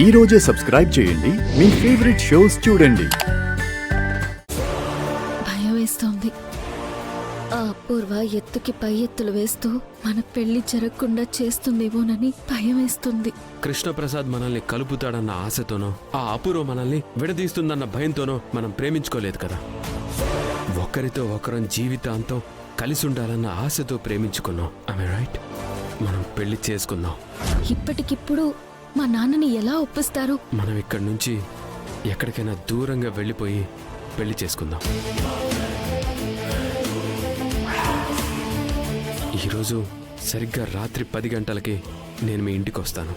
ఈ రోజే సబ్స్క్రైబ్ చేయండి, మీ ఫేవరెట్ షోస్ చూడండి. భయం వేస్తోంది. ఆ అపూర్వ ఎత్తుకి పై ఎత్తులు వేస్తూ మన పెళ్లి జరగకుండా చేస్తుందేమోనని భయం వేస్తుంది. కృష్ణప్రసాద్ మనల్ని కలుపుతాడన్న ఆశతోనో, ఆ అపూర్వ మనల్ని విడదీస్తుందన్న భయంతోనో మనం ప్రేమించుకోలేదు కదా. ఒకరితో ఒకరం జీవితాంతం కలిసి ఉండాలన్న ఆశతో ప్రేమించుకున్నాం. I right? మనం పెళ్లి చేసుకుందాం. ఇప్పటికిప్పుడు మా నాన్నని ఎలా ఒప్పిస్తారు? మనం ఇక్కడి నుంచి ఎక్కడికైనా దూరంగా వెళ్ళిపోయి పెళ్లి చేసుకుందాం. ఈరోజు సరిగ్గా రాత్రి 10 గంటలకి నేను మీ ఇంటికి వస్తాను.